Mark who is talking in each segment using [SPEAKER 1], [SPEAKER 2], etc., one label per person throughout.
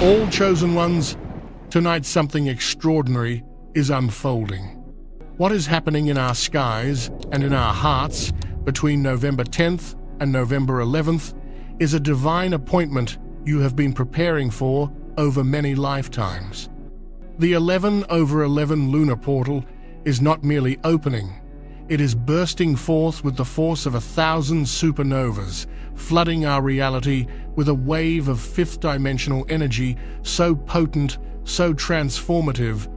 [SPEAKER 1] All chosen ones, tonight something extraordinary is unfolding. What is happening in our skies and in our hearts between November 10th and November 11th is a divine appointment you have been preparing for over many lifetimes. The 11/11 Lunar Portal is not merely opening, it is bursting forth with the force of 1,000 supernovas, flooding our reality with a wave of fifth-dimensional energy so potent, so transformative,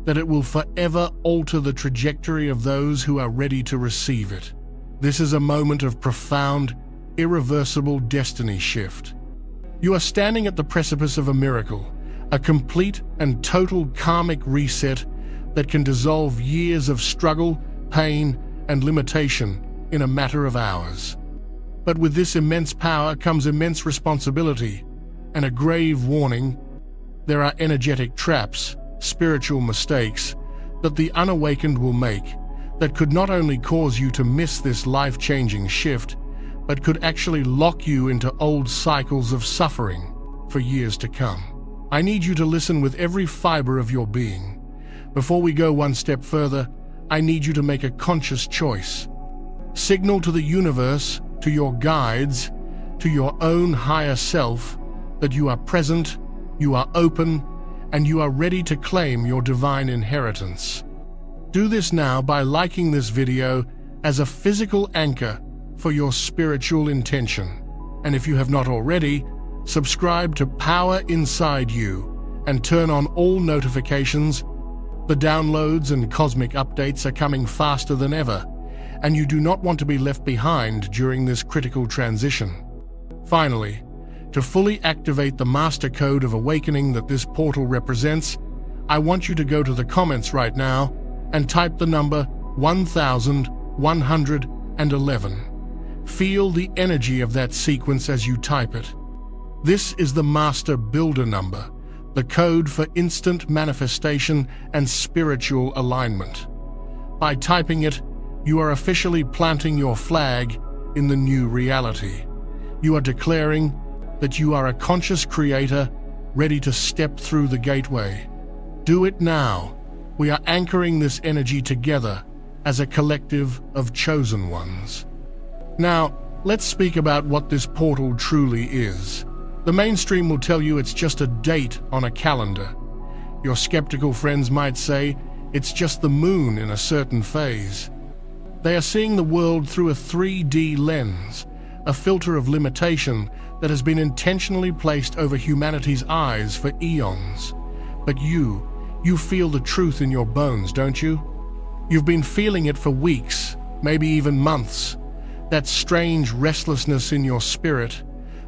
[SPEAKER 1] that it will forever alter the trajectory of those who are ready to receive it. This is a moment of profound, irreversible destiny shift. You are standing at the precipice of a miracle, a complete and total karmic reset that can dissolve years of struggle, pain, and limitation in a matter of hours. But with this immense power comes immense responsibility and a grave warning. There are energetic traps, spiritual mistakes that the unawakened will make that could not only cause you to miss this life-changing shift, but could actually lock you into old cycles of suffering for years to come. I need you to listen with every fiber of your being. Before we go one step further, I need you to make a conscious choice. Signal to the universe, to your guides, to your own higher self, that you are present, you are open, and you are ready to claim your divine inheritance. Do this now by liking this video as a physical anchor for your spiritual intention. And if you have not already, subscribe to Power Inside You and turn on all notifications. The downloads and cosmic updates are coming faster than ever, and you do not want to be left behind during this critical transition. Finally, to fully activate the master code of awakening that this portal represents, I want you to go to the comments right now and type the number 1111. Feel the energy of that sequence as you type it. This is the master builder number, the code for instant manifestation and spiritual alignment. By typing it, you are officially planting your flag in the new reality. You are declaring that you are a conscious creator ready to step through the gateway. Do it now. We are anchoring this energy together as a collective of chosen ones. Now, let's speak about what this portal truly is. The mainstream will tell you it's just a date on a calendar. Your skeptical friends might say it's just the moon in a certain phase. They are seeing the world through a 3D lens, a filter of limitation that has been intentionally placed over humanity's eyes for eons. But you feel the truth in your bones, don't you? You've been feeling it for weeks, maybe even months. That strange restlessness in your spirit,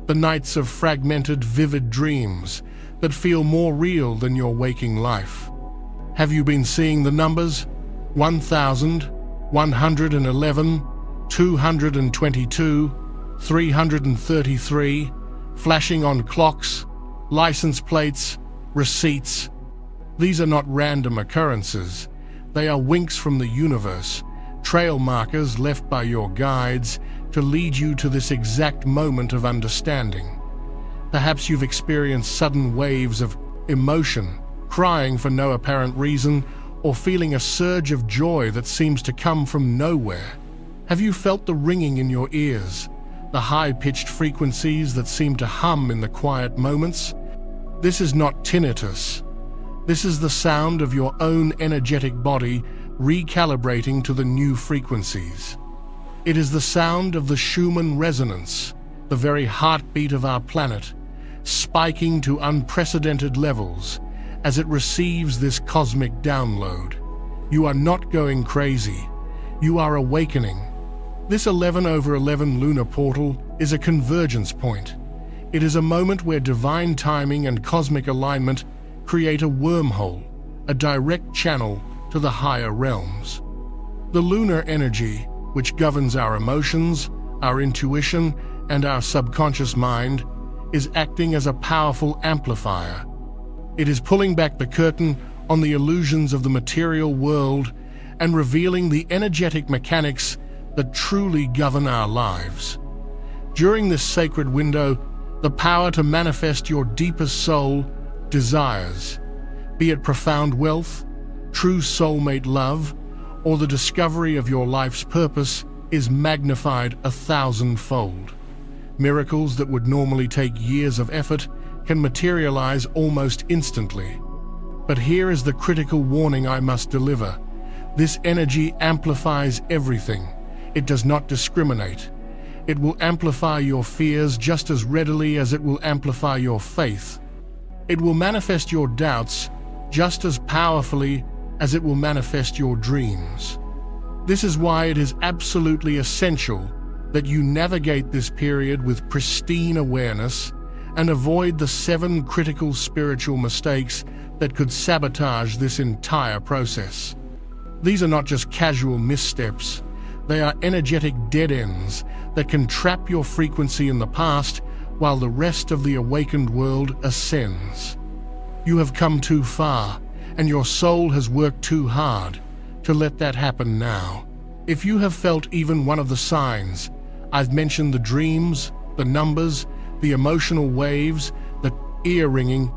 [SPEAKER 1] the nights of fragmented, vivid dreams that feel more real than your waking life. Have you been seeing the numbers? 1,111, 222, 333, flashing on clocks, license plates, receipts. These are not random occurrences. They are winks from the universe, trail markers left by your guides to lead you to this exact moment of understanding. Perhaps you've experienced sudden waves of emotion, crying for no apparent reason, or feeling a surge of joy that seems to come from nowhere. Have you felt the ringing in your ears, the high-pitched frequencies that seem to hum in the quiet moments? This is not tinnitus. This is the sound of your own energetic body recalibrating to the new frequencies. It is the sound of the Schumann resonance, the very heartbeat of our planet, spiking to unprecedented levels as it receives this cosmic download. You are not going crazy. You are awakening. This 11/11 Lunar Portal is a convergence point. It is a moment where divine timing and cosmic alignment create a wormhole, a direct channel to the higher realms. The lunar energy, which governs our emotions, our intuition, and our subconscious mind, is acting as a powerful amplifier. It is pulling back the curtain on the illusions of the material world and revealing the energetic mechanics that truly govern our lives. During this sacred window, the power to manifest your deepest soul, desires, be it profound wealth, true soulmate love, or the discovery of your life's purpose, is magnified 1,000-fold. Miracles that would normally take years of effort can materialize almost instantly. But here is the critical warning I must deliver. This energy amplifies everything. It does not discriminate. It will amplify your fears just as readily as it will amplify your faith. It will manifest your doubts just as powerfully as it will manifest your dreams. This is why it is absolutely essential that you navigate this period with pristine awareness and avoid the 7 critical spiritual mistakes that could sabotage this entire process. These are not just casual missteps. They are energetic dead ends that can trap your frequency in the past while the rest of the awakened world ascends. You have come too far, and your soul has worked too hard to let that happen now. If you have felt even one of the signs I've mentioned, the dreams, the numbers, the emotional waves, the ear-ringing,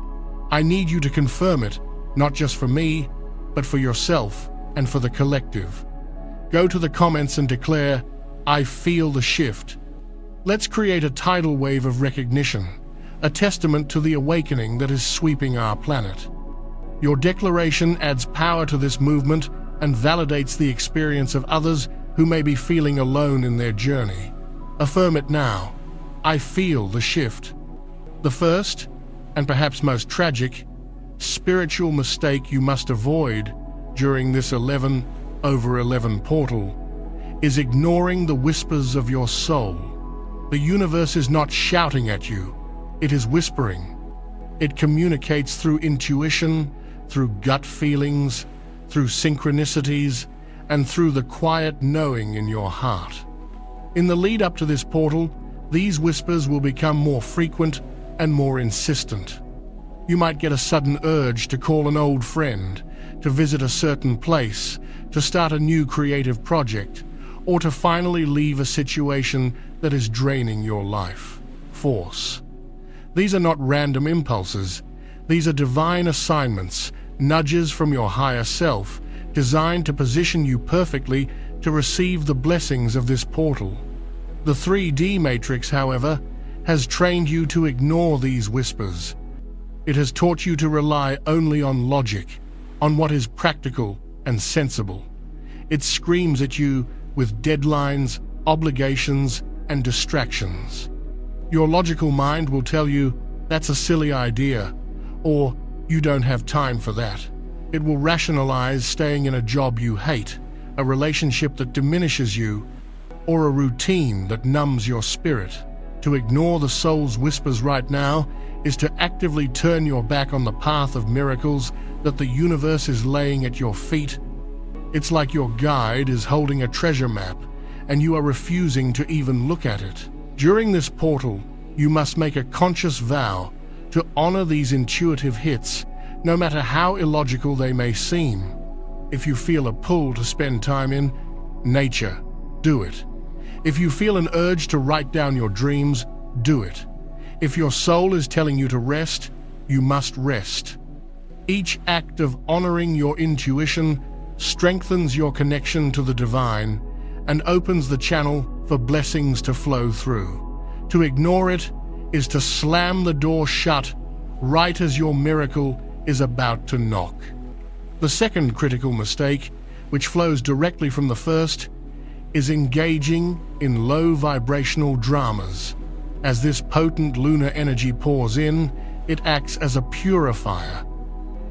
[SPEAKER 1] I need you to confirm it, not just for me, but for yourself and for the collective. Go to the comments and declare, "I feel the shift." Let's create a tidal wave of recognition, a testament to the awakening that is sweeping our planet. Your declaration adds power to this movement and validates the experience of others who may be feeling alone in their journey. Affirm it now. I feel the shift. The first, and perhaps most tragic, spiritual mistake you must avoid during this 11/11 portal is ignoring the whispers of your soul. The universe is not shouting at you, it is whispering. It communicates through intuition, through gut feelings, through synchronicities, and through the quiet knowing in your heart. In the lead up to this portal, these whispers will become more frequent and more insistent. You might get a sudden urge to call an old friend, to visit a certain place, to start a new creative project, or to finally leave a situation that is draining your life force. These are not random impulses. These are divine assignments, nudges from your higher self, designed to position you perfectly to receive the blessings of this portal. The 3D matrix, however, has trained you to ignore these whispers. It has taught you to rely only on logic, on what is practical and sensible. It screams at you with deadlines, obligations, and distractions. Your logical mind will tell you, "That's a silly idea," or "You don't have time for that." It will rationalize staying in a job you hate, a relationship that diminishes you, or a routine that numbs your spirit. To ignore the soul's whispers right now is to actively turn your back on the path of miracles that the universe is laying at your feet. It's like your guide is holding a treasure map, and you are refusing to even look at it. During this portal, you must make a conscious vow to honor these intuitive hits, no matter how illogical they may seem. If you feel a pull to spend time in nature, do it. If you feel an urge to write down your dreams, do it. If your soul is telling you to rest, you must rest. Each act of honoring your intuition strengthens your connection to the divine and opens the channel for blessings to flow through. To ignore it is to slam the door shut right as your miracle is about to knock. The second critical mistake, which flows directly from the first, is engaging in low vibrational dramas. As this potent lunar energy pours in, it acts as a purifier.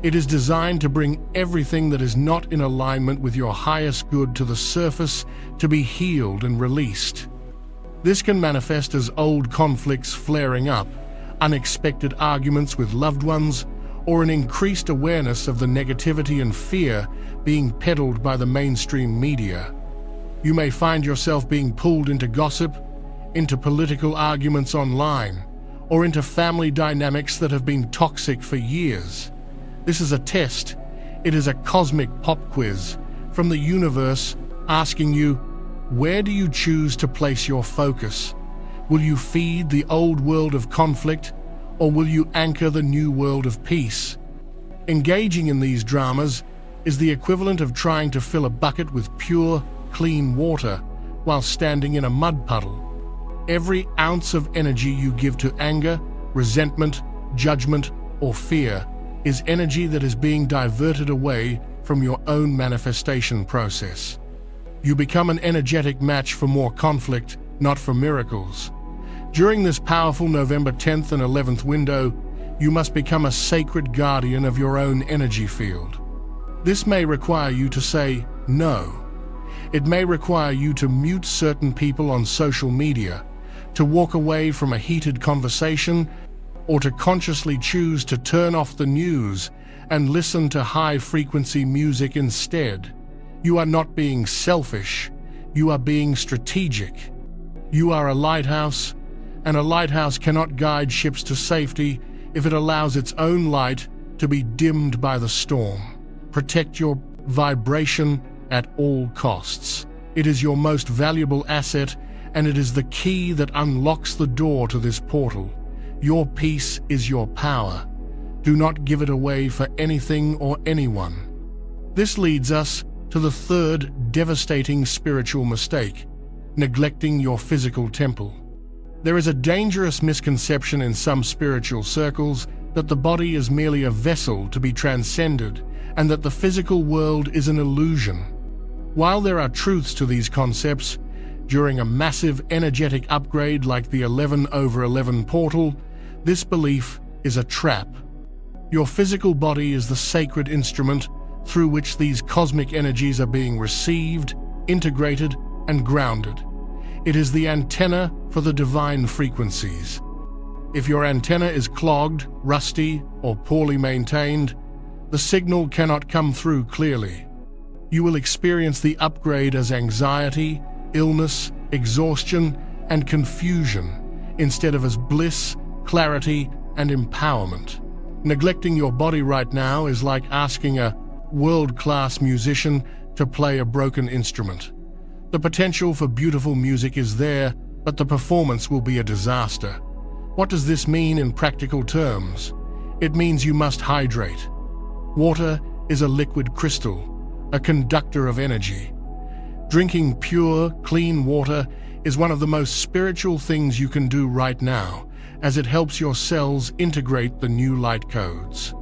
[SPEAKER 1] It is designed to bring everything that is not in alignment with your highest good to the surface to be healed and released. This can manifest as old conflicts flaring up, unexpected arguments with loved ones, or an increased awareness of the negativity and fear being peddled by the mainstream media. You may find yourself being pulled into gossip, into political arguments online, or into family dynamics that have been toxic for years. This is a test. It is a cosmic pop quiz from the universe asking you, where do you choose to place your focus? Will you feed the old world of conflict, or will you anchor the new world of peace? Engaging in these dramas is the equivalent of trying to fill a bucket with pure, clean water while standing in a mud puddle. Every ounce of energy you give to anger, resentment, judgment, or fear is energy that is being diverted away from your own manifestation process. You become an energetic match for more conflict, not for miracles. During this powerful November 10th and 11th window, you must become a sacred guardian of your own energy field. This may require you to say no. It may require you to mute certain people on social media, to walk away from a heated conversation, or to consciously choose to turn off the news and listen to high-frequency music instead. You are not being selfish, you are being strategic. You are a lighthouse, and a lighthouse cannot guide ships to safety if it allows its own light to be dimmed by the storm. Protect your vibration at all costs. It is your most valuable asset, and it is the key that unlocks the door to this portal. Your peace is your power. Do not give it away for anything or anyone. This leads us to the third devastating spiritual mistake: neglecting your physical temple. There is a dangerous misconception in some spiritual circles that the body is merely a vessel to be transcended and that the physical world is an illusion. While there are truths to these concepts, during a massive energetic upgrade like the 11/11 portal, this belief is a trap. Your physical body is the sacred instrument through which these cosmic energies are being received, integrated, and grounded. It is the antenna for the divine frequencies. If your antenna is clogged, rusty, or poorly maintained, the signal cannot come through clearly. You will experience the upgrade as anxiety, illness, exhaustion, and confusion, instead of as bliss, clarity, and empowerment. Neglecting your body right now is like asking a world-class musician to play a broken instrument. The potential for beautiful music is there, but the performance will be a disaster. What does this mean in practical terms? It means you must hydrate. Water is a liquid crystal, a conductor of energy. Drinking pure, clean water is one of the most spiritual things you can do right now, as it helps your cells integrate the new light codes.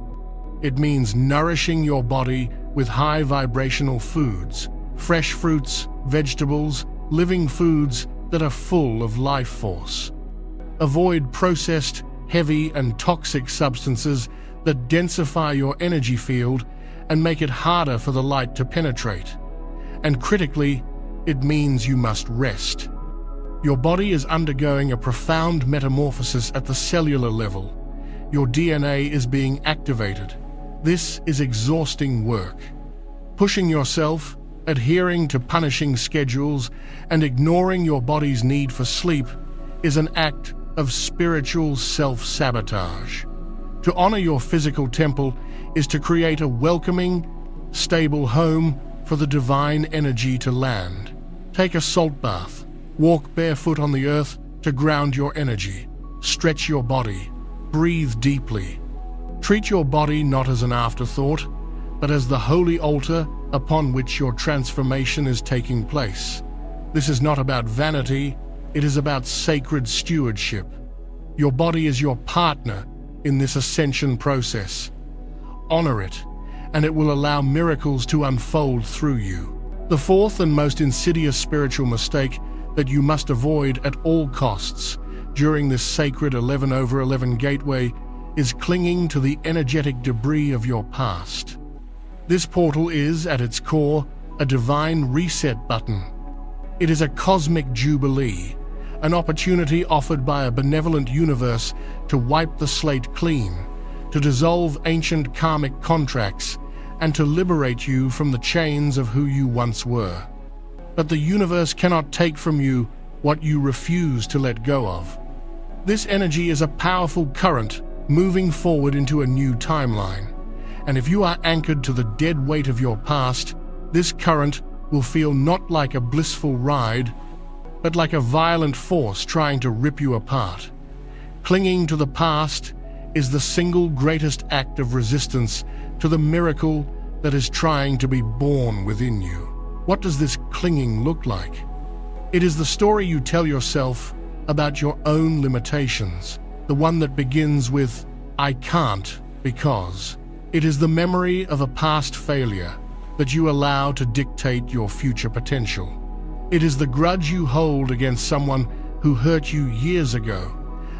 [SPEAKER 1] It means nourishing your body with high vibrational foods, fresh fruits, vegetables, living foods that are full of life force. Avoid processed, heavy, and toxic substances that densify your energy field and make it harder for the light to penetrate. And critically, it means you must rest. Your body is undergoing a profound metamorphosis at the cellular level. Your DNA is being activated. This is exhausting work. Pushing yourself, adhering to punishing schedules, and ignoring your body's need for sleep is an act of spiritual self-sabotage. To honor your physical temple is to create a welcoming, stable home for the divine energy to land. Take a salt bath. Walk barefoot on the earth to ground your energy. Stretch your body. Breathe deeply. Treat your body not as an afterthought, but as the holy altar upon which your transformation is taking place. This is not about vanity, it is about sacred stewardship. Your body is your partner in this ascension process. Honor it, and it will allow miracles to unfold through you. The fourth and most insidious spiritual mistake that you must avoid at all costs during this sacred 11/11 gateway is clinging to the energetic debris of your past. This portal is, at its core, a divine reset button. It is a cosmic jubilee, an opportunity offered by a benevolent universe to wipe the slate clean, to dissolve ancient karmic contracts, and to liberate you from the chains of who you once were. But the universe cannot take from you what you refuse to let go of. This energy is a powerful current moving forward into a new timeline. And if you are anchored to the dead weight of your past, this current will feel not like a blissful ride, but like a violent force trying to rip you apart. Clinging to the past is the single greatest act of resistance to the miracle that is trying to be born within you. What does this clinging look like? It is the story you tell yourself about your own limitations, the one that begins with, "I can't because." It is the memory of a past failure that you allow to dictate your future potential. It is the grudge you hold against someone who hurt you years ago,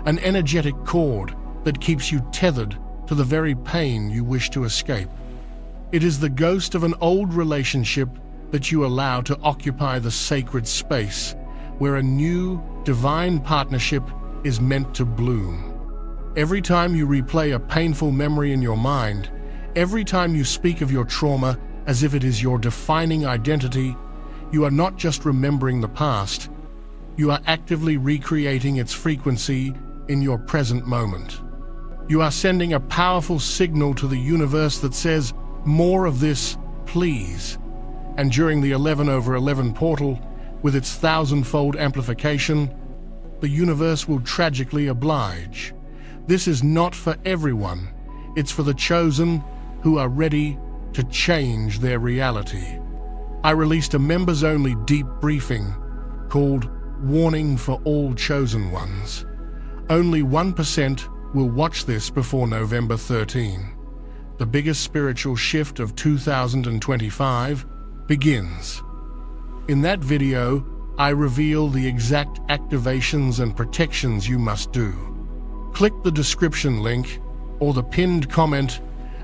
[SPEAKER 1] an energetic cord that keeps you tethered to the very pain you wish to escape. It is the ghost of an old relationship that you allow to occupy the sacred space where a new, divine partnership is meant to bloom. Every time you replay a painful memory in your mind, every time you speak of your trauma as if it is your defining identity, you are not just remembering the past, you are actively recreating its frequency in your present moment. You are sending a powerful signal to the universe that says, "More of this, please." And during the 11/11 portal, with its thousand-fold amplification, the universe will tragically oblige. This is not for everyone. It's for the chosen who are ready to change their reality. I released a members-only deep briefing called Warning for All Chosen Ones. Only 1% will watch this before November 13. The biggest spiritual shift of 2025 begins. In that video, I reveal the exact activations and protections you must do. Click the description link or the pinned comment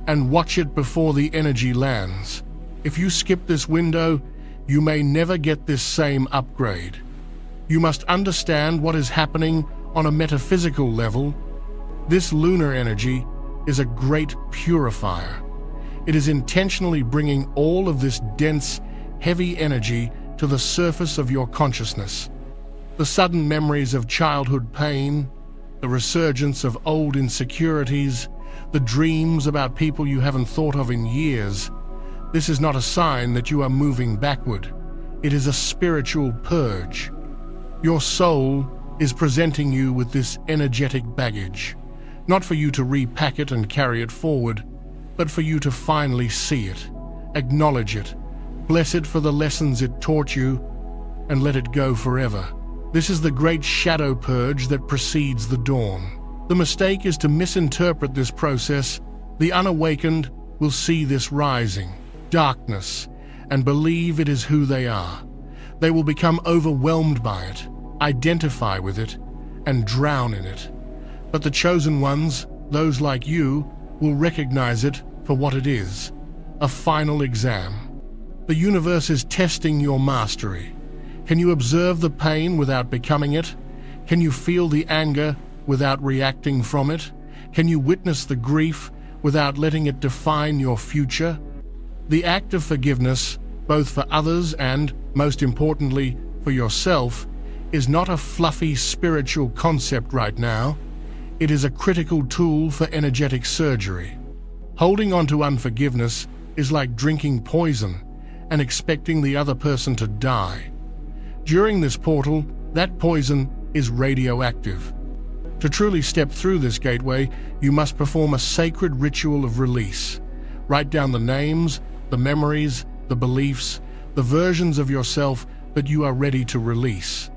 [SPEAKER 1] and watch it before the energy lands. If you skip this window, you may never get this same upgrade. You must understand what is happening on a metaphysical level. This lunar energy is a great purifier. It is intentionally bringing all of this dense, heavy energy to the surface of your consciousness. The sudden memories of childhood pain, the resurgence of old insecurities, the dreams about people you haven't thought of in years. This is not a sign that you are moving backward. It is a spiritual purge. Your soul is presenting you with this energetic baggage, not for you to repack it and carry it forward, but for you to finally see it, acknowledge it, bless it for the lessons it taught you, and let it go forever. This is the great shadow purge that precedes the dawn. The mistake is to misinterpret this process. The unawakened will see this rising darkness and believe it is who they are. They will become overwhelmed by it, identify with it, and drown in it. But the chosen ones, those like you, will recognize it for what it is, a final exam. The universe is testing your mastery. Can you observe the pain without becoming it? Can you feel the anger without reacting from it? Can you witness the grief without letting it define your future? The act of forgiveness, both for others and, most importantly, for yourself, is not a fluffy spiritual concept right now. It is a critical tool for energetic surgery. Holding on to unforgiveness is like drinking poison and expecting the other person to die. During this portal, that poison is radioactive. To truly step through this gateway, you must perform a sacred ritual of release. Write down the names, the memories, the beliefs, the versions of yourself that you are ready to release.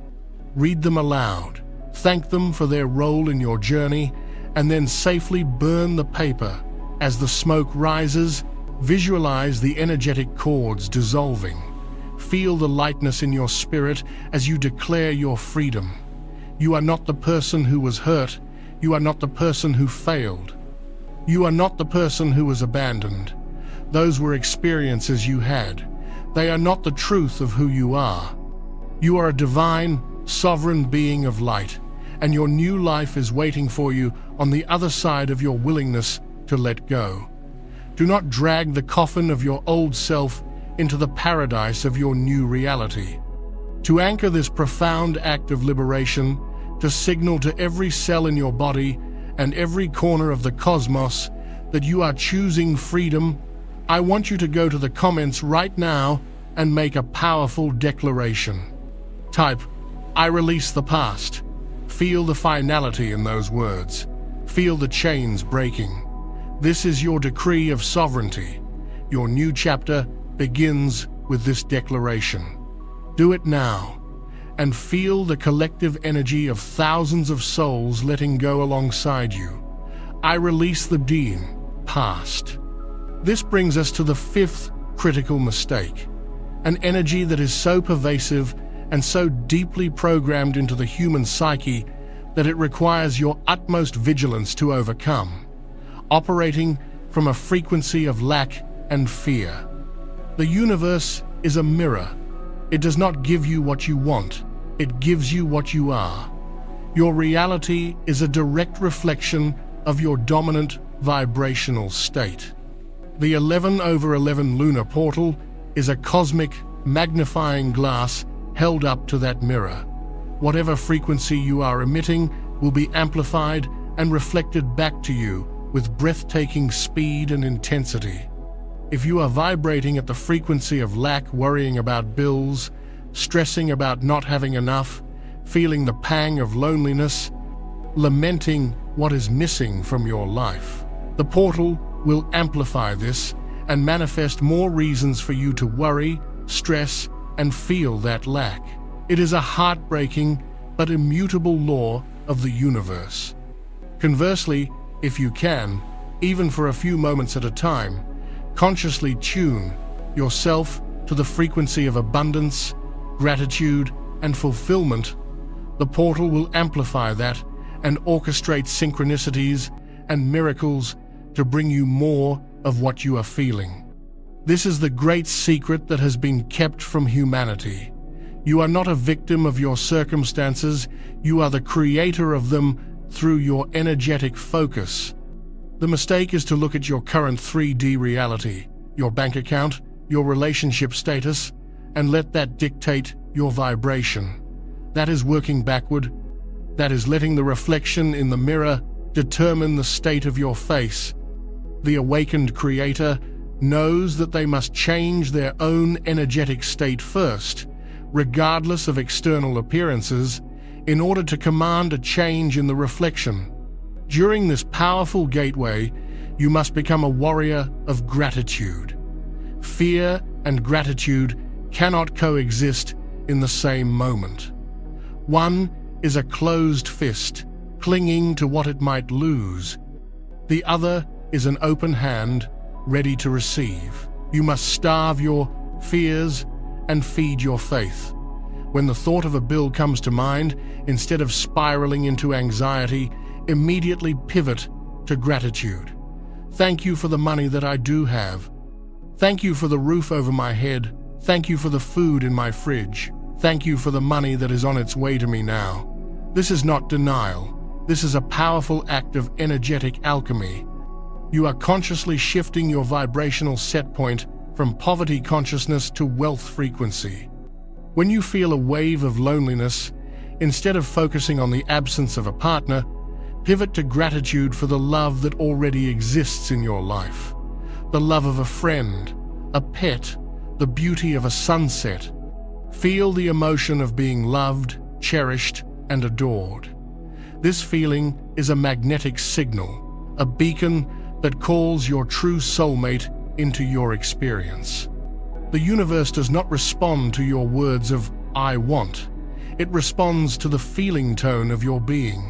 [SPEAKER 1] Read them aloud, thank them for their role in your journey, and then safely burn the paper. As the smoke rises, visualize the energetic cords dissolving. Feel the lightness in your spirit as you declare your freedom. You are not the person who was hurt. You are not the person who failed. You are not the person who was abandoned. Those were experiences you had. They are not the truth of who you are. You are a divine, sovereign being of light, and your new life is waiting for you on the other side of your willingness to let go. Do not drag the coffin of your old self into the paradise of your new reality. To anchor this profound act of liberation, to signal to every cell in your body and every corner of the cosmos that you are choosing freedom, I want you to go to the comments right now and make a powerful declaration. Type, "I release the past." Feel the finality in those words. Feel the chains breaking. This is your decree of sovereignty. Your new chapter begins with this declaration. Do it now, and feel the collective energy of thousands of souls letting go alongside you. I release the Deen, past. This brings us to the fifth critical mistake, an energy that is so pervasive and so deeply programmed into the human psyche that it requires your utmost vigilance to overcome, operating from a frequency of lack and fear. The universe is a mirror. It does not give you what you want, it gives you what you are. Your reality is a direct reflection of your dominant vibrational state. The 11/11 Lunar Portal is a cosmic magnifying glass held up to that mirror. Whatever frequency you are emitting will be amplified and reflected back to you with breathtaking speed and intensity. If you are vibrating at the frequency of lack, worrying about bills, stressing about not having enough, feeling the pang of loneliness, lamenting what is missing from your life, the portal will amplify this and manifest more reasons for you to worry, stress, and feel that lack. It is a heartbreaking but immutable law of the universe. Conversely, if you can, even for a few moments at a time, consciously tune yourself to the frequency of abundance, gratitude, and fulfillment, the portal will amplify that and orchestrate synchronicities and miracles to bring you more of what you are feeling. This is the great secret that has been kept from humanity. You are not a victim of your circumstances, you are the creator of them through your energetic focus. The mistake is to look at your current 3D reality, your bank account, your relationship status, and let that dictate your vibration. That is working backward. That is letting the reflection in the mirror determine the state of your face. The awakened creator knows that they must change their own energetic state first, regardless of external appearances, in order to command a change in the reflection. During this powerful gateway, you must become a warrior of gratitude. Fear and gratitude cannot coexist in the same moment. One is a closed fist, clinging to what it might lose. The other is an open hand, ready to receive. You must starve your fears and feed your faith. When the thought of a bill comes to mind, instead of spiraling into anxiety, immediately pivot to gratitude. Thank you for the money that I do have. Thank you for the roof over my head. Thank you for the food in my fridge. Thank you for the money that is on its way to me now. This is not denial. This is a powerful act of energetic alchemy. You are consciously shifting your vibrational set point from poverty consciousness to wealth frequency. When you feel a wave of loneliness, instead of focusing on the absence of a partner, pivot to gratitude for the love that already exists in your life. The love of a friend, a pet, the beauty of a sunset. Feel the emotion of being loved, cherished, and adored. This feeling is a magnetic signal, a beacon that calls your true soulmate into your experience. The universe does not respond to your words of "I want." It responds to the feeling tone of your being.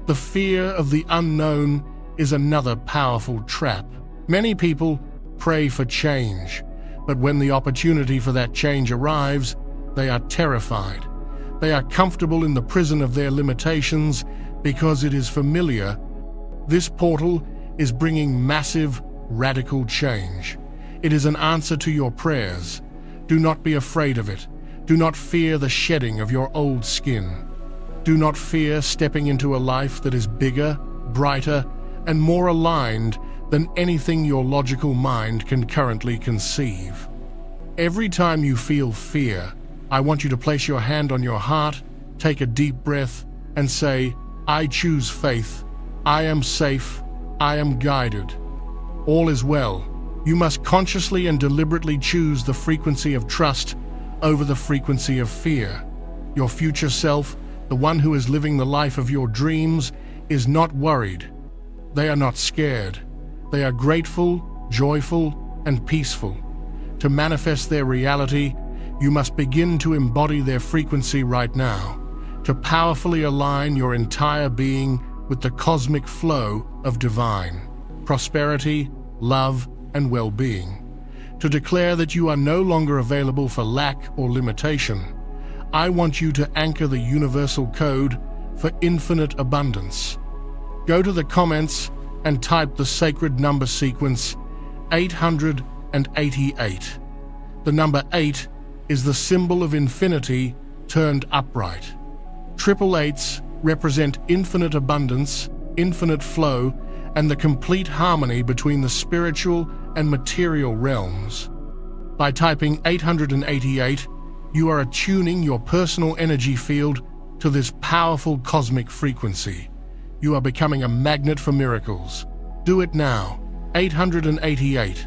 [SPEAKER 1] The fear of the unknown is another powerful trap. Many people pray for change, but when the opportunity for that change arrives, they are terrified. They are comfortable in the prison of their limitations because it is familiar. This portal is bringing massive, radical change. It is an answer to your prayers. Do not be afraid of it. Do not fear the shedding of your old skin. Do not fear stepping into a life that is bigger, brighter, and more aligned than anything your logical mind can currently conceive. Every time you feel fear, I want you to place your hand on your heart, take a deep breath, and say, "I choose faith. I am safe. I am guided. All is well." You must consciously and deliberately choose the frequency of trust over the frequency of fear. Your future self, the one who is living the life of your dreams, is not worried. They are not scared. They are grateful, joyful, and peaceful. To manifest their reality, you must begin to embody their frequency right now, to powerfully align your entire being with the cosmic flow of divine prosperity, love, and well-being. To declare that you are no longer available for lack or limitation, I want you to anchor the universal code for infinite abundance. Go to the comments and type the sacred number sequence 888. The number 8 is the symbol of infinity turned upright. Triple eights represent infinite abundance, infinite flow, and the complete harmony between the spiritual and material realms. By typing 888, you are attuning your personal energy field to this powerful cosmic frequency. You are becoming a magnet for miracles. Do it now. 888.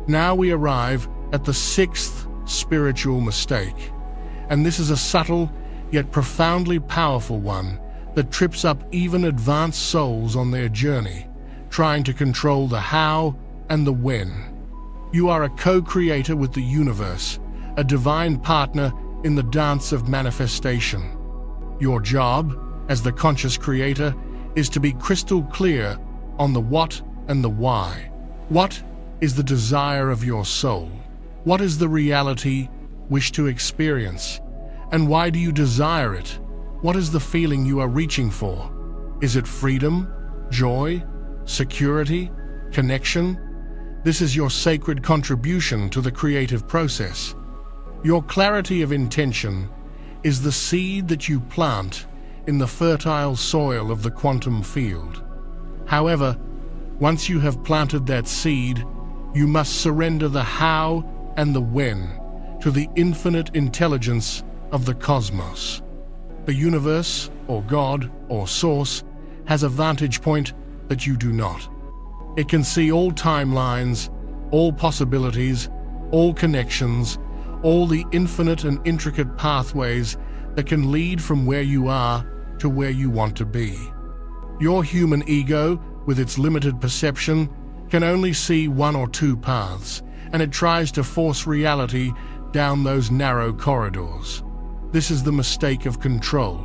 [SPEAKER 1] Now we arrive at the 6th spiritual mistake. And this is a subtle yet profoundly powerful one that trips up even advanced souls on their journey, trying to control the how and the when. You are a co-creator with the universe, a divine partner in the dance of manifestation. Your job, as the conscious creator, is to be crystal clear on the what and the why. What is the desire of your soul? What is the reality wish to experience? And why do you desire it? What is the feeling you are reaching for? Is it freedom, joy, security, connection? This is your sacred contribution to the creative process. Your clarity of intention is the seed that you plant in the fertile soil of the quantum field. However, once you have planted that seed, you must surrender the how and the when to the infinite intelligence of the cosmos. The universe, or God, or Source, has a vantage point that you do not. It can see all timelines, all possibilities, all connections, all the infinite and intricate pathways that can lead from where you are to where you want to be. Your human ego, with its limited perception, can only see one or two paths, and it tries to force reality down those narrow corridors. This is the mistake of control.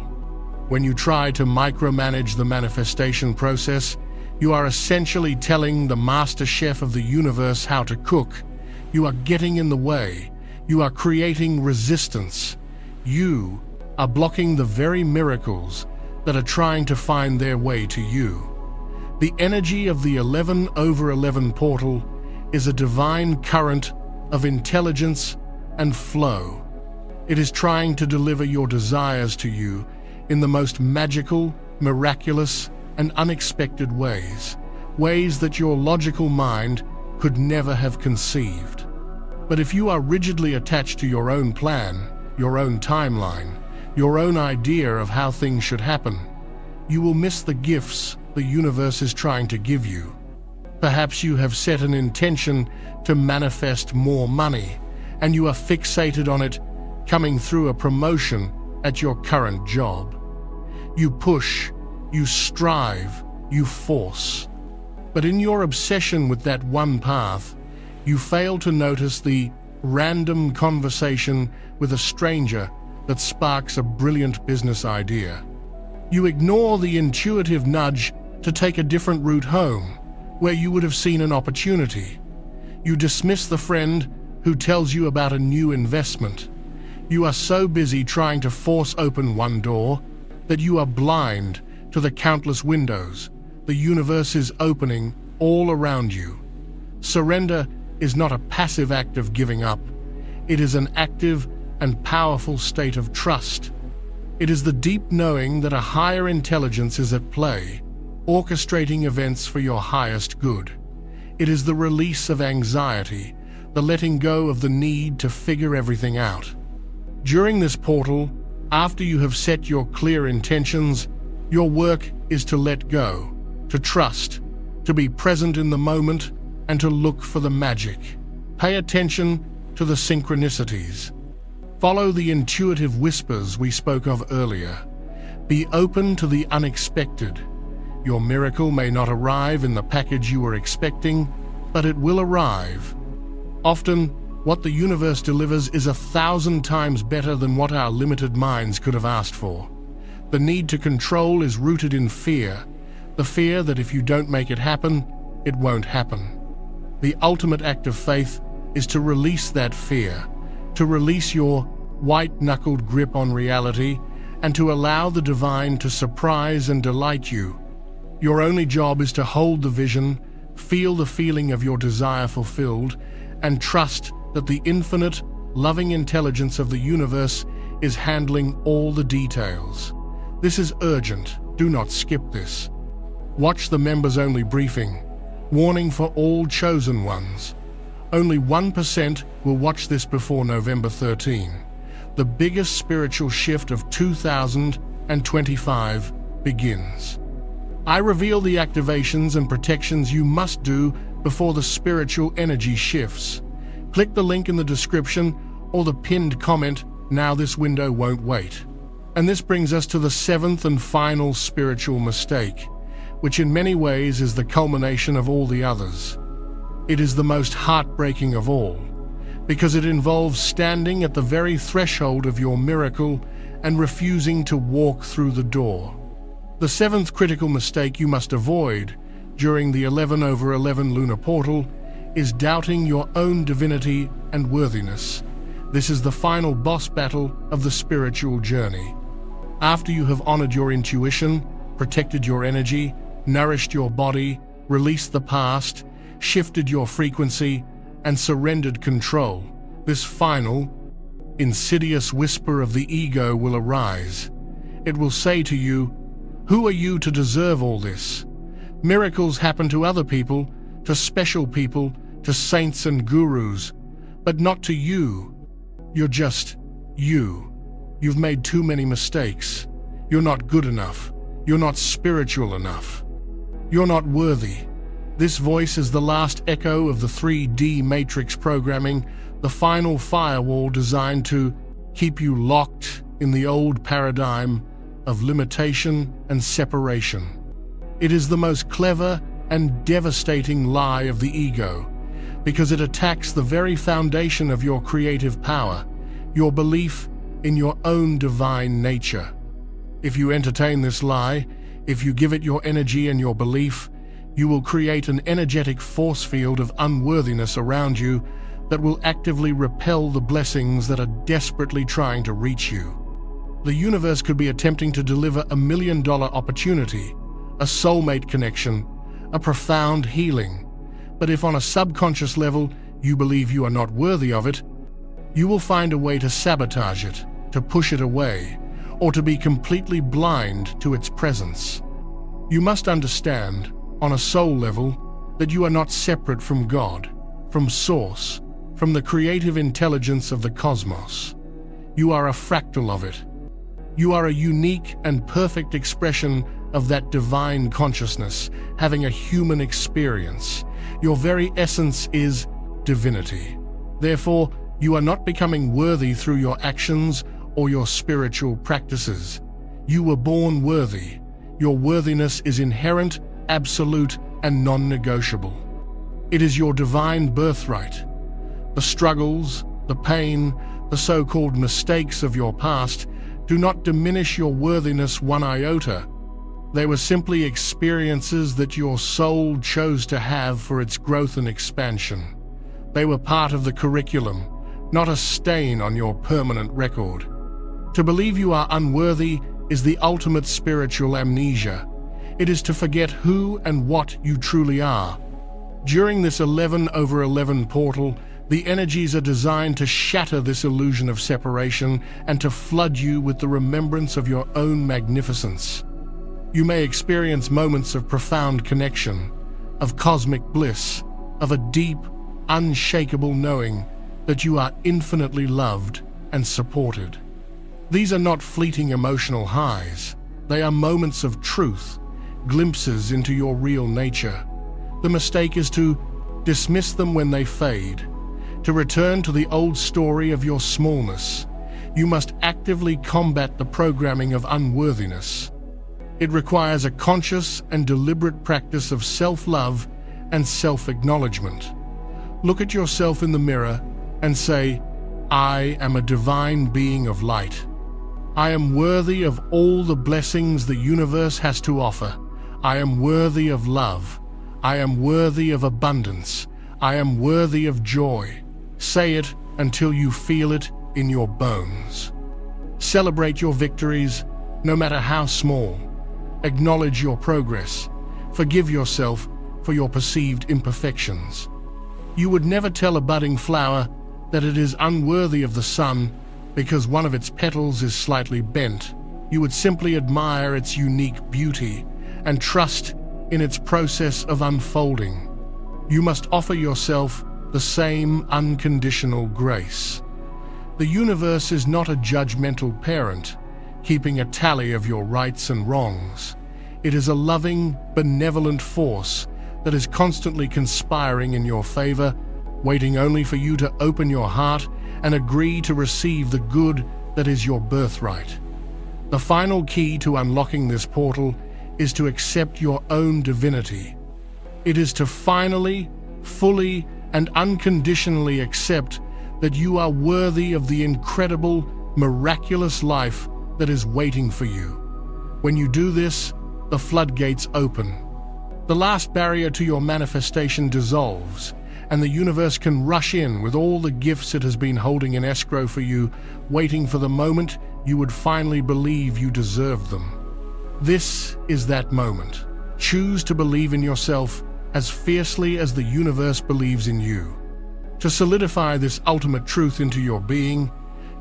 [SPEAKER 1] When you try to micromanage the manifestation process, you are essentially telling the master chef of the universe how to cook. You are getting in the way. You are creating resistance. You are blocking the very miracles that are trying to find their way to you. The energy of the 11/11 portal is a divine current of intelligence and flow. It is trying to deliver your desires to you in the most magical, miraculous, and unexpected ways that your logical mind could never have conceived. But if you are rigidly attached to your own plan, your own timeline, your own idea of how things should happen, you will miss the gifts the universe is trying to give you. Perhaps you have set an intention to manifest more money, and you are fixated on it coming through a promotion at your current job. You push, you strive, you force. But in your obsession with that one path, you fail to notice the random conversation with a stranger that sparks a brilliant business idea. You ignore the intuitive nudge to take a different route home, where you would have seen an opportunity. You dismiss the friend who tells you about a new investment. You are so busy trying to force open one door that you are blind to the countless windows the universe is opening all around you. Surrender is not a passive act of giving up. It is an active and powerful state of trust. It is the deep knowing that a higher intelligence is at play, orchestrating events for your highest good. It is the release of anxiety, the letting go of the need to figure everything out. During this portal, after you have set your clear intentions, your work is to let go, to trust, to be present in the moment, and to look for the magic. Pay attention to the synchronicities. Follow the intuitive whispers we spoke of earlier. Be open to the unexpected. Your miracle may not arrive in the package you were expecting, but it will arrive. Often, what the universe delivers is 1,000 times better than what our limited minds could have asked for. The need to control is rooted in fear, the fear that if you don't make it happen, it won't happen. The ultimate act of faith is to release that fear, to release your white-knuckled grip on reality, and to allow the divine to surprise and delight you. Your only job is to hold the vision, feel the feeling of your desire fulfilled, and trust that the infinite, loving intelligence of the universe is handling all the details. This is urgent. Do not skip this. Watch the members-only briefing. Warning for all chosen ones. Only 1% will watch this before November 13. The biggest spiritual shift of 2025 begins. I reveal the activations and protections you must do before the spiritual energy shifts. Click the link in the description or the pinned comment. Now this window won't wait. And this brings us to the 7th and final spiritual mistake, which in many ways is the culmination of all the others. It is the most heartbreaking of all, because it involves standing at the very threshold of your miracle and refusing to walk through the door. The 7th critical mistake you must avoid during the 11/11 Lunar Portal is doubting your own divinity and worthiness. This is the final boss battle of the spiritual journey. After you have honored your intuition, protected your energy, nourished your body, released the past, shifted your frequency, and surrendered control, this final, insidious whisper of the ego will arise. It will say to you, "Who are you to deserve all this? Miracles happen to other people, to special people, to saints and gurus, but not to you. You're just you. You've made too many mistakes. You're not good enough. You're not spiritual enough. You're not worthy." This voice is the last echo of the 3D matrix programming, the final firewall designed to keep you locked in the old paradigm of limitation and separation. It is the most clever and devastating lie of the ego, because it attacks the very foundation of your creative power, your belief in your own divine nature. If you entertain this lie, if you give it your energy and your belief, you will create an energetic force field of unworthiness around you that will actively repel the blessings that are desperately trying to reach you. The universe could be attempting to deliver $1 million opportunity, a soulmate connection, a profound healing. But if on a subconscious level you believe you are not worthy of it, you will find a way to sabotage it, to push it away, or to be completely blind to its presence. You must understand, on a soul level, that you are not separate from God, from Source, from the creative intelligence of the cosmos. You are a fractal of it. You are a unique and perfect expression of that divine consciousness, having a human experience. Your very essence is divinity. Therefore, you are not becoming worthy through your actions or your spiritual practices. You were born worthy. Your worthiness is inherent, absolute, and non-negotiable. It is your divine birthright. The struggles, the pain, the so-called mistakes of your past do not diminish your worthiness one iota. They were simply experiences that your soul chose to have for its growth and expansion. They were part of the curriculum, not a stain on your permanent record. To believe you are unworthy is the ultimate spiritual amnesia. It is to forget who and what you truly are. During this 11/11 portal, the energies are designed to shatter this illusion of separation and to flood you with the remembrance of your own magnificence. You may experience moments of profound connection, of cosmic bliss, of a deep, unshakable knowing that you are infinitely loved and supported. These are not fleeting emotional highs. They are moments of truth, glimpses into your real nature. The mistake is to dismiss them when they fade, to return to the old story of your smallness. You must actively combat the programming of unworthiness. It requires a conscious and deliberate practice of self-love and self-acknowledgement. Look at yourself in the mirror and say, "I am a divine being of light. I am worthy of all the blessings the universe has to offer. I am worthy of love. I am worthy of abundance. I am worthy of joy." Say it until you feel it in your bones. Celebrate your victories, no matter how small. Acknowledge your progress. Forgive yourself for your perceived imperfections. You would never tell a budding flower that it is unworthy of the sun because one of its petals is slightly bent. You would simply admire its unique beauty and trust in its process of unfolding. You must offer yourself the same unconditional grace. The universe is not a judgmental parent, keeping a tally of your rights and wrongs. It is a loving, benevolent force that is constantly conspiring in your favor, waiting only for you to open your heart and agree to receive the good that is your birthright. The final key to unlocking this portal is to accept your own divinity. It is to finally, fully, and unconditionally accept that you are worthy of the incredible, miraculous life that is waiting for you. When you do this, the floodgates open. The last barrier to your manifestation dissolves, and the universe can rush in with all the gifts it has been holding in escrow for you, waiting for the moment you would finally believe you deserved them. This is that moment. Choose to believe in yourself as fiercely as the universe believes in you. To solidify this ultimate truth into your being,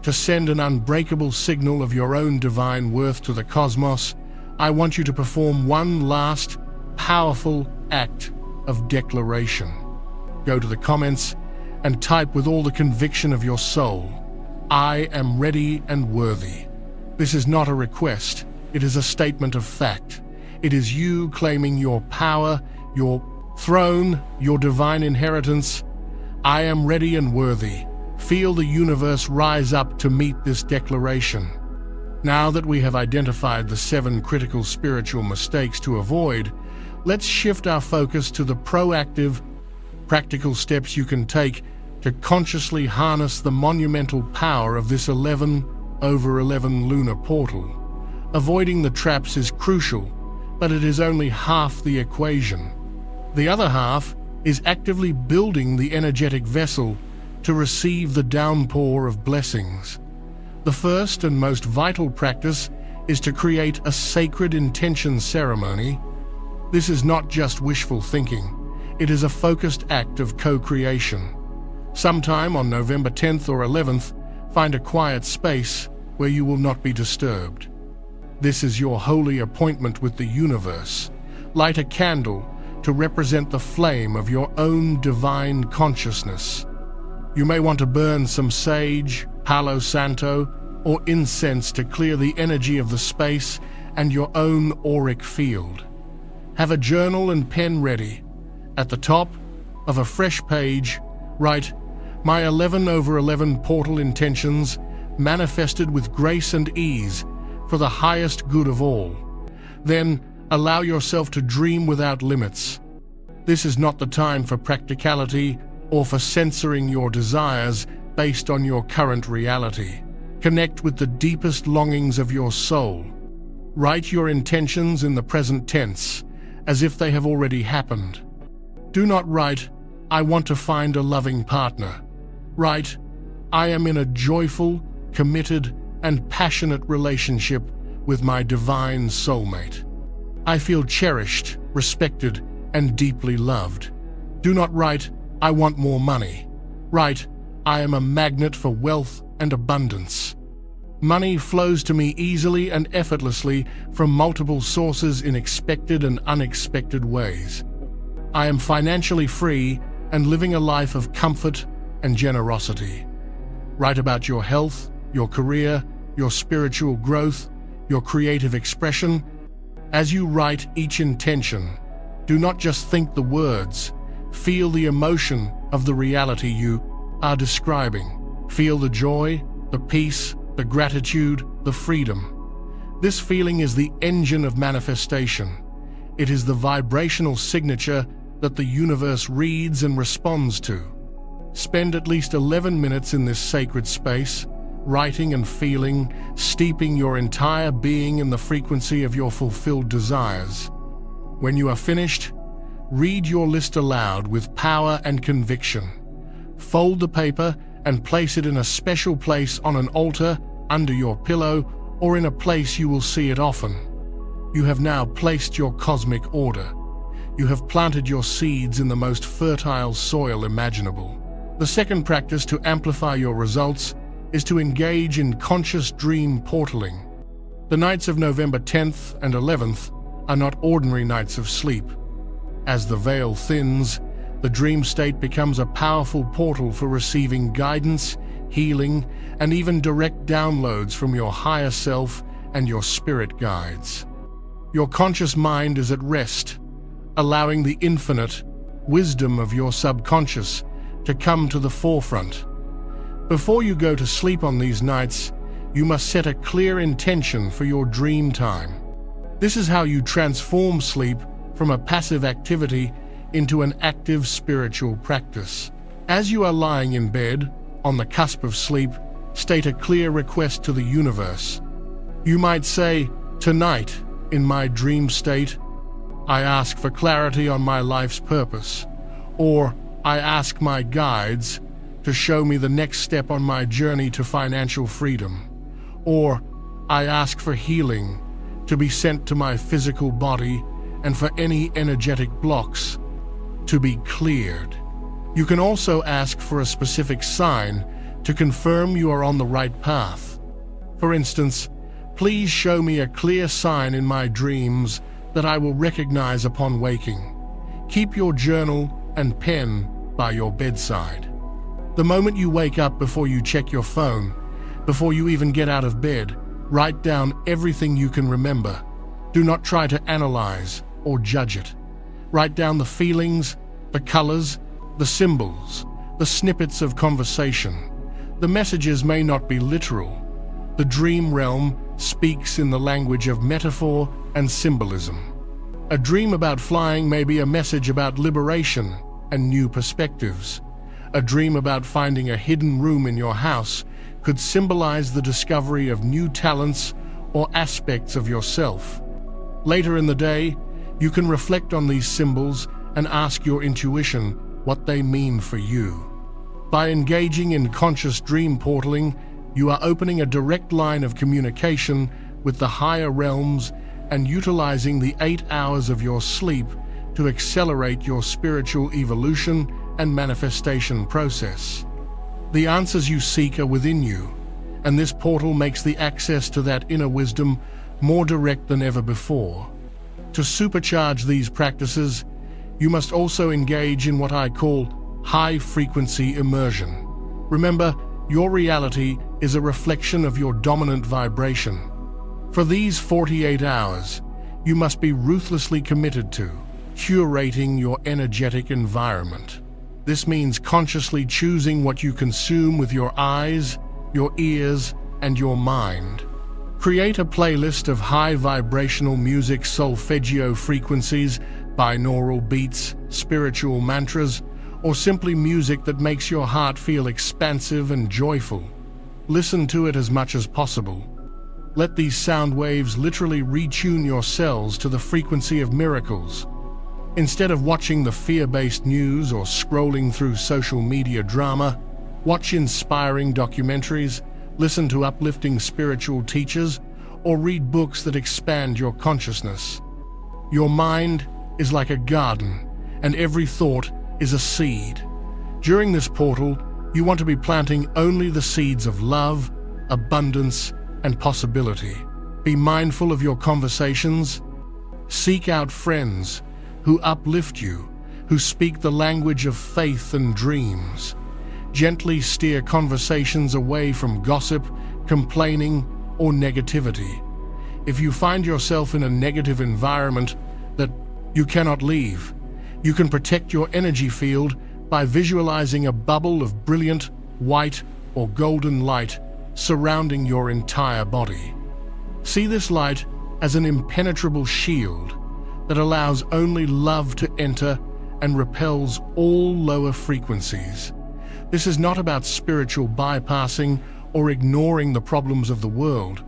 [SPEAKER 1] to send an unbreakable signal of your own divine worth to the cosmos, I want you to perform one last, powerful act of declaration. Go to the comments and type with all the conviction of your soul, "I am ready and worthy." This is not a request, it is a statement of fact. It is you claiming your power, your throne, your divine inheritance. I am ready and worthy. Feel the universe rise up to meet this declaration. Now that we have identified the 7 critical spiritual mistakes to avoid, let's shift our focus to the proactive, practical steps you can take to consciously harness the monumental power of this 11/11 lunar portal. Avoiding the traps is crucial, but it is only half the equation. The other half is actively building the energetic vessel to receive the downpour of blessings. The first and most vital practice is to create a sacred intention ceremony. This is not just wishful thinking, it is a focused act of co-creation. Sometime on November 10th or 11th, find a quiet space where you will not be disturbed. This is your holy appointment with the universe. Light a candle to represent the flame of your own divine consciousness. You may want to burn some sage, Palo Santo, or incense to clear the energy of the space and your own auric field. Have a journal and pen ready. At the top of a fresh page, write, "My 11/11 portal intentions, manifested with grace and ease, for the highest good of all." Then, allow yourself to dream without limits. This is not the time for practicality or for censoring your desires based on your current reality. Connect with the deepest longings of your soul. Write your intentions in the present tense, as if they have already happened. Do not write, "I want to find a loving partner." Write, "I am in a joyful, committed, and passionate relationship with my divine soulmate. I feel cherished, respected, and deeply loved." Do not write, "I want more money." Write, "I am a magnet for wealth and abundance. Money flows to me easily and effortlessly from multiple sources in expected and unexpected ways. I am financially free and living a life of comfort and generosity." Write about your health, your career, your spiritual growth, your creative expression. As you write each intention, do not just think the words, feel the emotion of the reality you are describing. Feel the joy, the peace, the gratitude, the freedom. This feeling is the engine of manifestation. It is the vibrational signature that the universe reads and responds to. Spend at least 11 minutes in this sacred space, writing and feeling, steeping your entire being in the frequency of your fulfilled desires. When you are finished, read your list aloud with power and conviction. Fold the paper and place it in a special place on an altar, under your pillow, or in a place you will see it often. You have now placed your cosmic order. You have planted your seeds in the most fertile soil imaginable. The second practice to amplify your results is to engage in conscious dream portaling. The nights of November 10th and 11th are not ordinary nights of sleep. As the veil thins, the dream state becomes a powerful portal for receiving guidance, healing, and even direct downloads from your higher self and your spirit guides. Your conscious mind is at rest, allowing the infinite wisdom of your subconscious to come to the forefront. Before you go to sleep on these nights, you must set a clear intention for your dream time. This is how you transform sleep from a passive activity into an active spiritual practice. As you are lying in bed, on the cusp of sleep, state a clear request to the universe. You might say, "Tonight, in my dream state, I ask for clarity on my life's purpose," or "I ask my guides to show me the next step on my journey to financial freedom," or "I ask for healing to be sent to my physical body and for any energetic blocks to be cleared." You can also ask for a specific sign to confirm you are on the right path. For instance, "Please show me a clear sign in my dreams that I will recognize upon waking." Keep your journal and pen by your bedside. The moment you wake up, before you check your phone, before you even get out of bed, write down everything you can remember. Do not try to analyze or judge it. Write down the feelings, the colors, the symbols, the snippets of conversation. The messages may not be literal. The dream realm speaks in the language of metaphor and symbolism. A dream about flying may be a message about liberation and new perspectives. A dream about finding a hidden room in your house could symbolize the discovery of new talents or aspects of yourself. Later in the day, you can reflect on these symbols and ask your intuition what they mean for you. By engaging in conscious dream portaling, you are opening a direct line of communication with the higher realms and utilizing the 8 hours of your sleep to accelerate your spiritual evolution and manifestation process. The answers you seek are within you, and this portal makes the access to that inner wisdom more direct than ever before. To supercharge these practices, you must also engage in what I call high-frequency immersion. Remember, your reality is a reflection of your dominant vibration. For these 48 hours, you must be ruthlessly committed to curating your energetic environment. This means consciously choosing what you consume with your eyes, your ears, and your mind. Create a playlist of high-vibrational music, solfeggio frequencies, binaural beats, spiritual mantras, or simply music that makes your heart feel expansive and joyful. Listen to it as much as possible. Let these sound waves literally retune your cells to the frequency of miracles. Instead of watching the fear-based news or scrolling through social media drama, watch inspiring documentaries, listen to uplifting spiritual teachers, or read books that expand your consciousness. Your mind is like a garden, and every thought is a seed. During this portal, you want to be planting only the seeds of love, abundance, and possibility. Be mindful of your conversations. Seek out friends who uplift you, who speak the language of faith and dreams. Gently steer conversations away from gossip, complaining, or negativity. If you find yourself in a negative environment that you cannot leave, you can protect your energy field by visualizing a bubble of brilliant, white, or golden light surrounding your entire body. See this light as an impenetrable shield that allows only love to enter and repels all lower frequencies. This is not about spiritual bypassing or ignoring the problems of the world.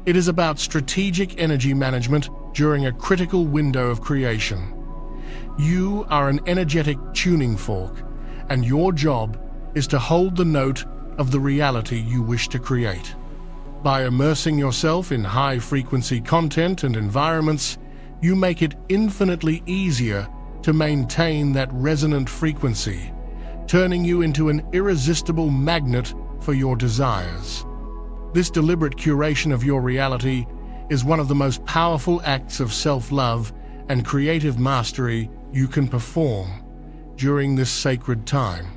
[SPEAKER 1] It is about strategic energy management during a critical window of creation. You are an energetic tuning fork, and your job is to hold the note of the reality you wish to create. By immersing yourself in high-frequency content and environments, you make it infinitely easier to maintain that resonant frequency, turning you into an irresistible magnet for your desires. This deliberate curation of your reality is one of the most powerful acts of self-love and creative mastery you can perform during this sacred time.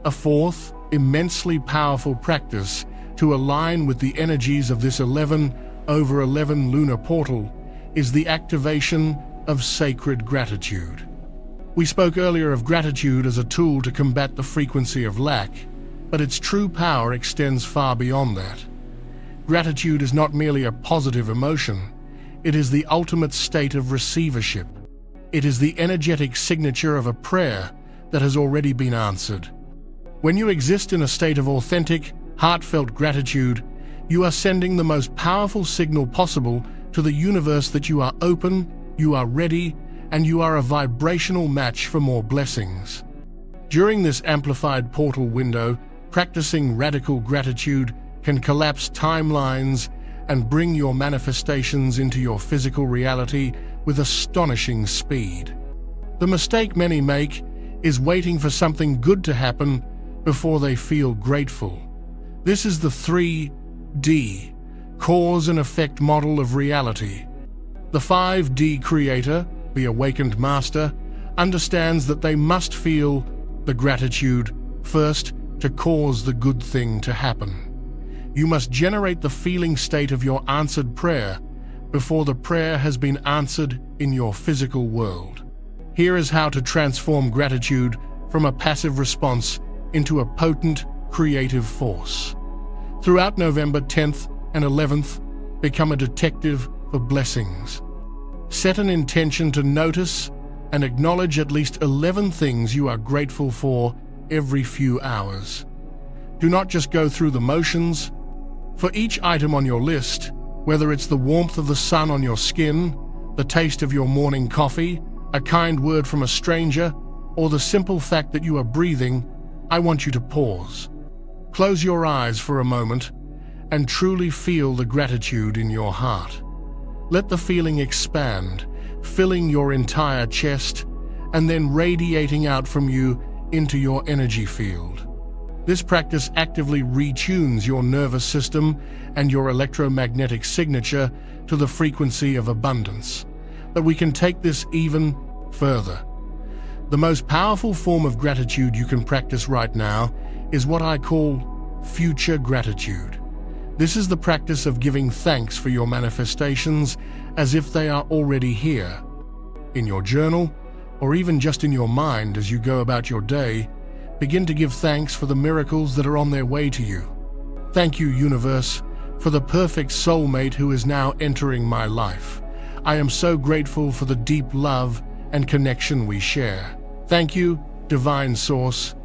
[SPEAKER 1] A fourth, immensely powerful practice to align with the energies of this 11/11 lunar portal is the activation of sacred gratitude. We spoke earlier of gratitude as a tool to combat the frequency of lack, but its true power extends far beyond that. Gratitude is not merely a positive emotion, it is the ultimate state of receivership. It is the energetic signature of a prayer that has already been answered. When you exist in a state of authentic, heartfelt gratitude, you are sending the most powerful signal possible to the universe that you are open, you are ready, and you are a vibrational match for more blessings. During this amplified portal window, practicing radical gratitude can collapse timelines and bring your manifestations into your physical reality with astonishing speed. The mistake many make is waiting for something good to happen before they feel grateful. This is the 3D, cause and effect model of reality. The 5D creator, the awakened master, understands that they must feel the gratitude first to cause the good thing to happen. You must generate the feeling state of your answered prayer before the prayer has been answered in your physical world. Here is how to transform gratitude from a passive response into a potent, creative force. Throughout November 10th and 11th, become a detective for blessings. Set an intention to notice and acknowledge at least 11 things you are grateful for every few hours. Do not just go through the motions. For each item on your list, whether it's the warmth of the sun on your skin, the taste of your morning coffee, a kind word from a stranger, or the simple fact that you are breathing, I want you to pause. Close your eyes for a moment and truly feel the gratitude in your heart. Let the feeling expand, filling your entire chest and then radiating out from you into your energy field. This practice actively retunes your nervous system and your electromagnetic signature to the frequency of abundance. But we can take this even further. The most powerful form of gratitude you can practice right now is what I call future gratitude. This is the practice of giving thanks for your manifestations as if they are already here. In your journal, or even just in your mind as you go about your day, begin to give thanks for the miracles that are on their way to you. Thank you, universe, for the perfect soulmate who is now entering my life. I am so grateful for the deep love and connection we share. Thank you, divine source,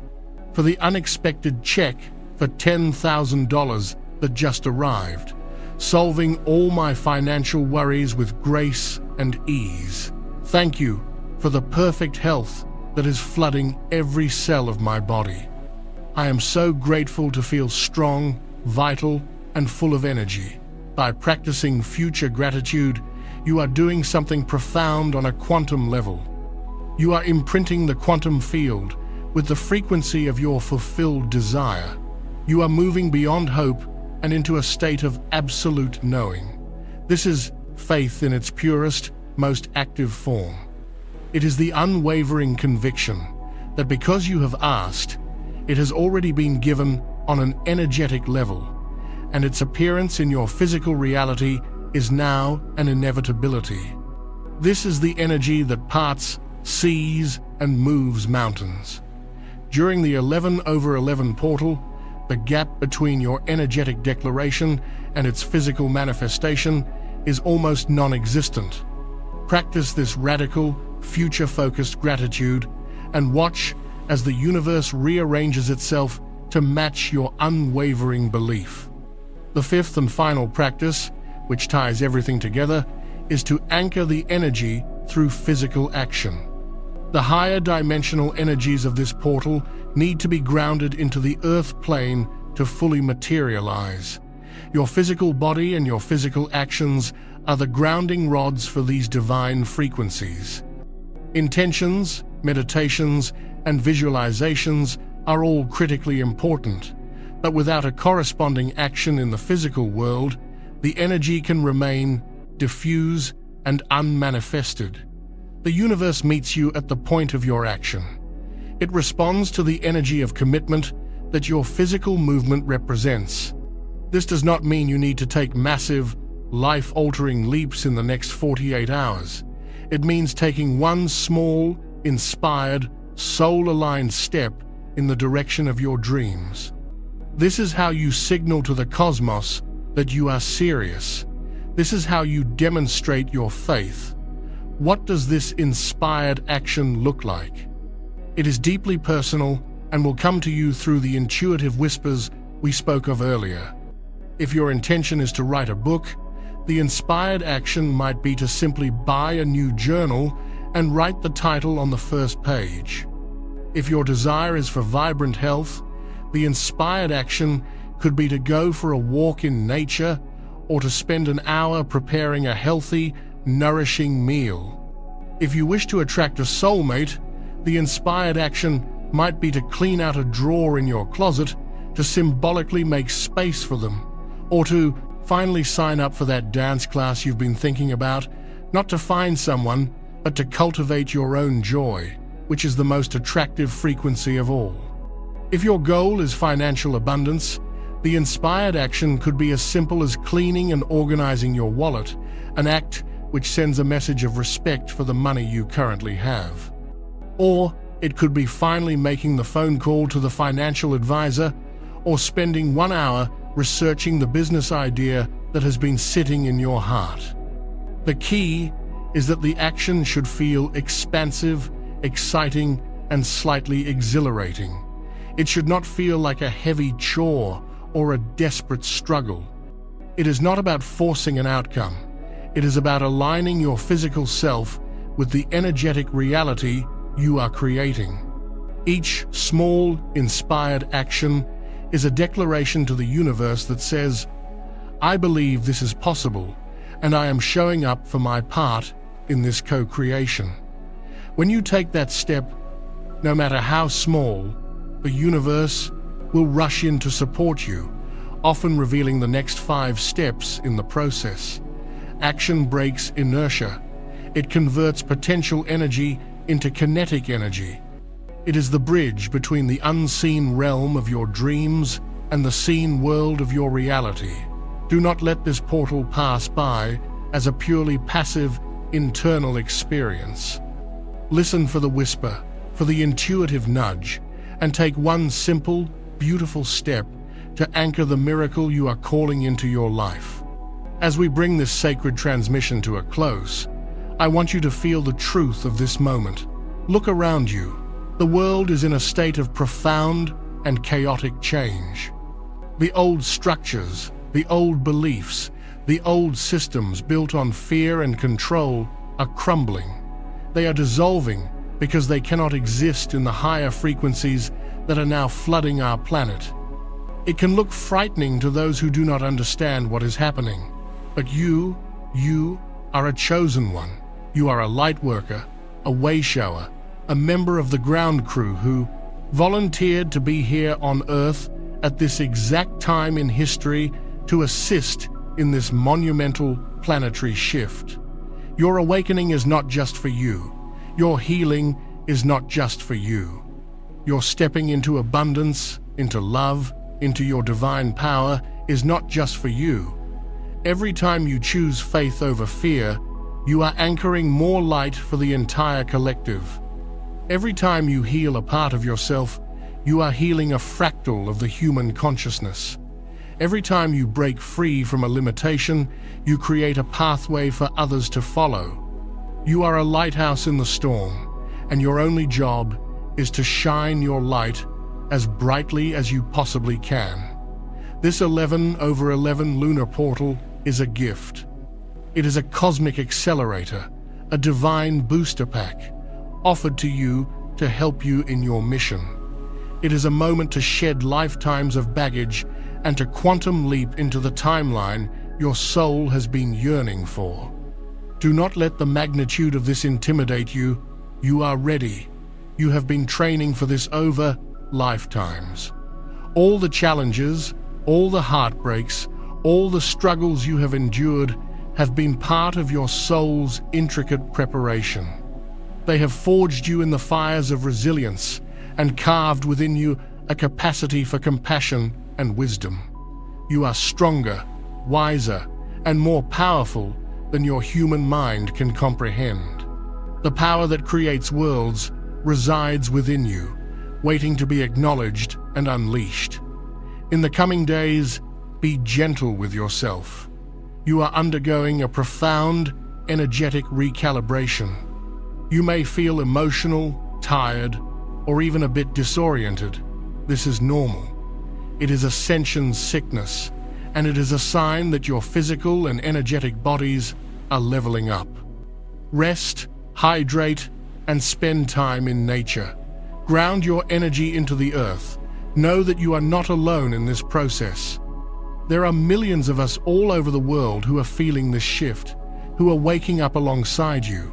[SPEAKER 1] for the unexpected check for $10,000 that just arrived, solving all my financial worries with grace and ease. Thank you for the perfect health that is flooding every cell of my body. I am so grateful to feel strong, vital, and full of energy. By practicing future gratitude, you are doing something profound on a quantum level. You are imprinting the quantum field with the frequency of your fulfilled desire. You are moving beyond hope and into a state of absolute knowing. This is faith in its purest, most active form. It is the unwavering conviction that because you have asked, it has already been given on an energetic level, and its appearance in your physical reality is now an inevitability. This is the energy that parts seas and moves mountains. During the 11/11 portal, the gap between your energetic declaration and its physical manifestation is almost non-existent. Practice this radical, future-focused gratitude and watch as the universe rearranges itself to match your unwavering belief. The fifth and final practice, which ties everything together, is to anchor the energy through physical action. The higher dimensional energies of this portal need to be grounded into the earth plane to fully materialize. Your physical body and your physical actions are the grounding rods for these divine frequencies. Intentions, meditations, and visualizations are all critically important, but without a corresponding action in the physical world, the energy can remain diffuse and unmanifested. The universe meets you at the point of your action. It responds to the energy of commitment that your physical movement represents. This does not mean you need to take massive, life-altering leaps in the next 48 hours. It means taking one small, inspired, soul-aligned step in the direction of your dreams. This is how you signal to the cosmos that you are serious. This is how you demonstrate your faith. What does this inspired action look like? It is deeply personal and will come to you through the intuitive whispers we spoke of earlier. If your intention is to write a book, the inspired action might be to simply buy a new journal and write the title on the first page. If your desire is for vibrant health, the inspired action could be to go for a walk in nature or to spend an hour preparing a healthy, nourishing meal. If you wish to attract a soulmate, the inspired action might be to clean out a drawer in your closet to symbolically make space for them, or to finally sign up for that dance class you've been thinking about, not to find someone, but to cultivate your own joy, which is the most attractive frequency of all. If your goal is financial abundance, the inspired action could be as simple as cleaning and organizing your wallet, an act which sends a message of respect for the money you currently have. Or it could be finally making the phone call to the financial advisor, or spending 1 hour researching the business idea that has been sitting in your heart. The key is that the action should feel expansive, exciting, and slightly exhilarating. It should not feel like a heavy chore or a desperate struggle. It is not about forcing an outcome. It is about aligning your physical self with the energetic reality you are creating. Each small, inspired action is a declaration to the universe that says, "I believe this is possible, and I am showing up for my part in this co-creation." When you take that step, no matter how small, the universe will rush in to support you, often revealing the next 5 steps in the process. Action breaks inertia. It converts potential energy into kinetic energy. It is the bridge between the unseen realm of your dreams and the seen world of your reality. Do not let this portal pass by as a purely passive, internal experience. Listen for the whisper, for the intuitive nudge, and take one simple, beautiful step to anchor the miracle you are calling into your life. As we bring this sacred transmission to a close, I want you to feel the truth of this moment. Look around you. The world is in a state of profound and chaotic change. The old structures, the old beliefs, the old systems built on fear and control are crumbling. They are dissolving because they cannot exist in the higher frequencies that are now flooding our planet. It can look frightening to those who do not understand what is happening. But you are a chosen one. You are a lightworker, a wayshower, a member of the ground crew who volunteered to be here on Earth at this exact time in history to assist in this monumental planetary shift. Your awakening is not just for you. Your healing is not just for you. Your stepping into abundance, into love, into your divine power is not just for you. Every time you choose faith over fear, you are anchoring more light for the entire collective. Every time you heal a part of yourself, you are healing a fractal of the human consciousness. Every time you break free from a limitation, you create a pathway for others to follow. You are a lighthouse in the storm, and your only job is to shine your light as brightly as you possibly can. This 11/11 lunar portal is a gift. It is a cosmic accelerator, a divine booster pack, offered to you to help you in your mission. It is a moment to shed lifetimes of baggage and to quantum leap into the timeline your soul has been yearning for. Do not let the magnitude of this intimidate you. You are ready. You have been training for this over lifetimes. All the challenges, all the heartbreaks, all the struggles you have endured have been part of your soul's intricate preparation. They have forged you in the fires of resilience and carved within you a capacity for compassion and wisdom. You are stronger, wiser, and more powerful than your human mind can comprehend. The power that creates worlds resides within you, waiting to be acknowledged and unleashed. In the coming days, be gentle with yourself. You are undergoing a profound, energetic recalibration. You may feel emotional, tired, or even a bit disoriented. This is normal. It is Ascension sickness, and it is a sign that your physical and energetic bodies are leveling up. Rest, hydrate, and spend time in nature. Ground your energy into the earth. Know that you are not alone in this process. There are millions of us all over the world who are feeling this shift, who are waking up alongside you.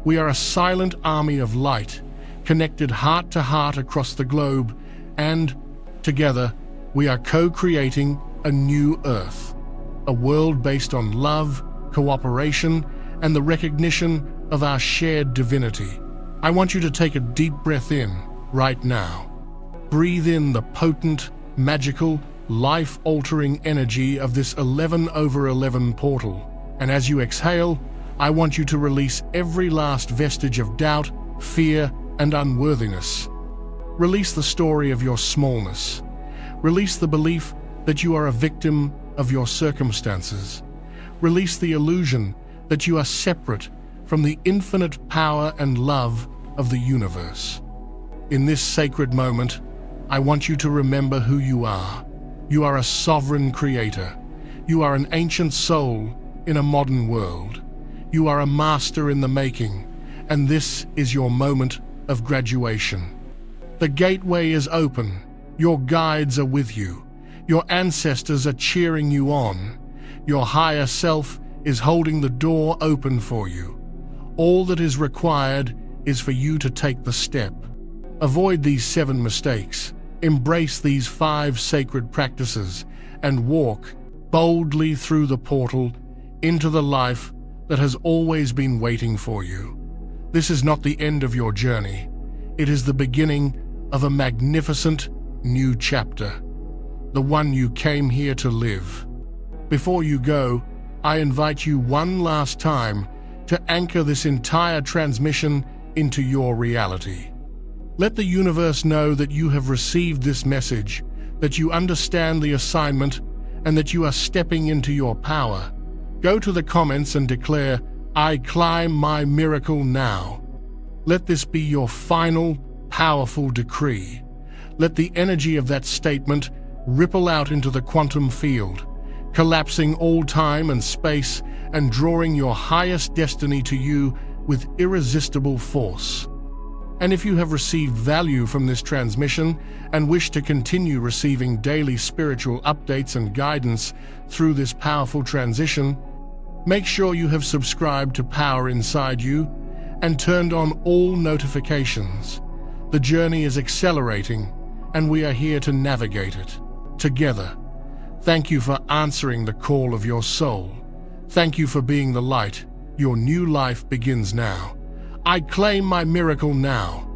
[SPEAKER 1] We are a silent army of light, connected heart to heart across the globe, and, together, we are co-creating a new Earth, a world based on love, cooperation, and the recognition of our shared divinity. I want you to take a deep breath in right now. Breathe in the potent, magical, life-altering energy of this 11/11 portal, and as you exhale, I want you to release every last vestige of doubt, fear, and unworthiness. Release the story of your smallness. Release the belief that you are a victim of your circumstances. Release the illusion that you are separate from the infinite power and love of the universe. In this sacred moment, I want you to remember who you are. You are a sovereign creator. You are an ancient soul in a modern world. You are a master in the making, and this is your moment of graduation. The gateway is open. Your guides are with you. Your ancestors are cheering you on. Your higher self is holding the door open for you. All that is required is for you to take the step. Avoid these 7 mistakes. Embrace these 5 sacred practices and walk boldly through the portal into the life that has always been waiting for you. This is not the end of your journey. It is the beginning of a magnificent new chapter, the one you came here to live. Before you go, I invite you one last time to anchor this entire transmission into your reality. Let the universe know that you have received this message, that you understand the assignment, and that you are stepping into your power. Go to the comments and declare, "I climb my miracle now." Let this be your final, powerful decree. Let the energy of that statement ripple out into the quantum field, collapsing all time and space and drawing your highest destiny to you with irresistible force. And if you have received value from this transmission and wish to continue receiving daily spiritual updates and guidance through this powerful transition, make sure you have subscribed to Power Inside You and turned on all notifications. The journey is accelerating, and we are here to navigate it together. Thank you for answering the call of your soul. Thank you for being the light. Your new life begins now. I claim my miracle now.